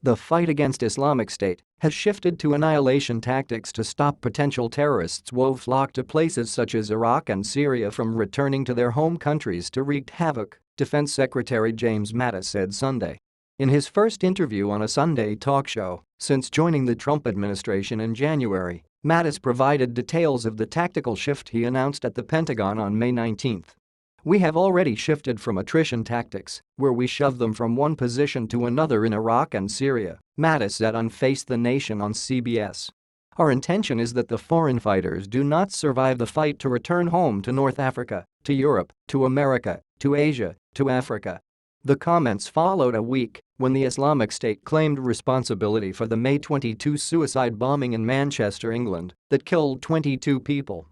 The fight against Islamic State has shifted to annihilation tactics to stop potential terrorists who flock to places such as Iraq and Syria from returning to their home countries to wreak havoc, Defense Secretary James Mattis said Sunday. In his first interview on a Sunday talk show since joining the Trump administration in January, Mattis provided details of the tactical shift he announced at the Pentagon on May 19. "We have already shifted from attrition tactics, where we shove them from one position to another in Iraq and Syria," Mattis said on Face the Nation on CBS. "Our intention is that the foreign fighters do not survive the fight to return home to North Africa, to Europe, to America, to Asia, to Africa." The comments followed a week when the Islamic State claimed responsibility for the May 22 suicide bombing in Manchester, England, that killed 22 people.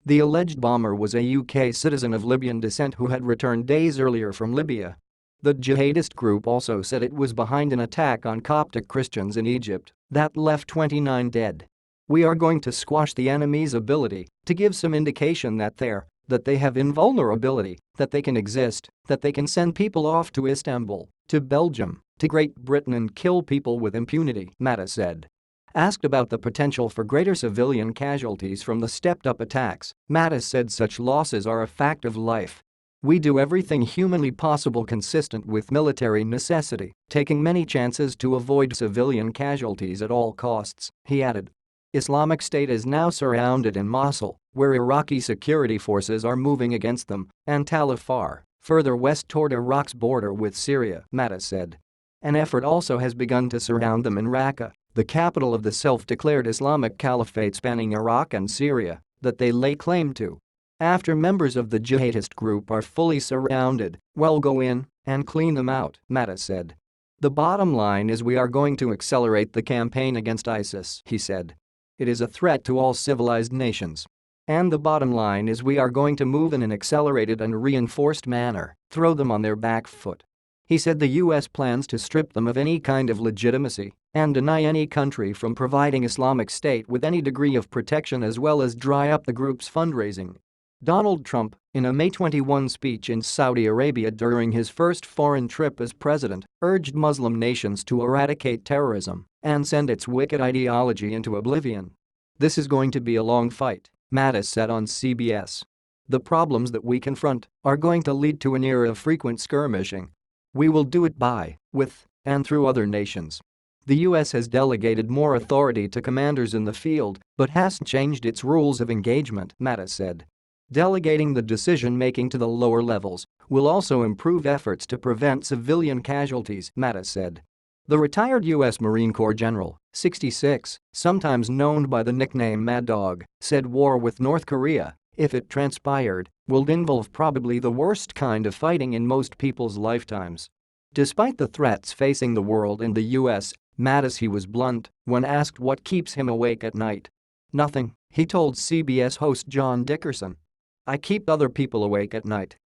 The alleged bomber was a UK citizen of Libyan descent who had returned days earlier from Libya. The jihadist group also said it was behind an attack on Coptic Christians in Egypt that left 29 dead. "We are going to squash the enemy's ability to give some indication that they have invulnerability, that they can exist, that they can send people off to Istanbul, to Belgium, to Great Britain and kill people with impunity," Mattis said. Asked about the potential for greater civilian casualties from the stepped-up attacks, Mattis said such losses are a fact of life. "We do everything humanly possible consistent with military necessity, taking many chances to avoid civilian casualties at all costs," he added. Islamic State is now surrounded in Mosul, where Iraqi security forces are moving against them, and Tal Afar, further west toward Iraq's border with Syria, Mattis said. An effort also has begun to surround them in Raqqa, the capital of the self-declared Islamic Caliphate spanning Iraq and Syria, that they lay claim to. "After members of the jihadist group are fully surrounded, we'll go in and clean them out," Mattis said. "The bottom line is we are going to accelerate the campaign against ISIS," he said. "It is a threat to all civilized nations. And the bottom line is we are going to move in an accelerated and reinforced manner, throw them on their back foot." He said the U.S. plans to strip them of any kind of legitimacy and deny any country from providing Islamic State with any degree of protection as well as dry up the group's fundraising. Donald Trump, in a May 21 speech in Saudi Arabia during his first foreign trip as president, urged Muslim nations to eradicate terrorism and send its wicked ideology into oblivion. "This is going to be a long fight," Mattis said on CBS. "The problems that we confront are going to lead to an era of frequent skirmishing. We will do it by, with, and through other nations. The U.S. has delegated more authority to commanders in the field but hasn't changed its rules of engagement," Mattis said. "Delegating the decision-making to the lower levels will also improve efforts to prevent civilian casualties," Mattis said. The retired U.S. Marine Corps general, 66, sometimes known by the nickname Mad Dog, said war with North Korea, if it transpired, will involve probably the worst kind of fighting in most people's lifetimes. Despite the threats facing the world and the U.S., Mattis he was blunt when asked what keeps him awake at night. "Nothing," he told CBS host John Dickerson. "I keep other people awake at night.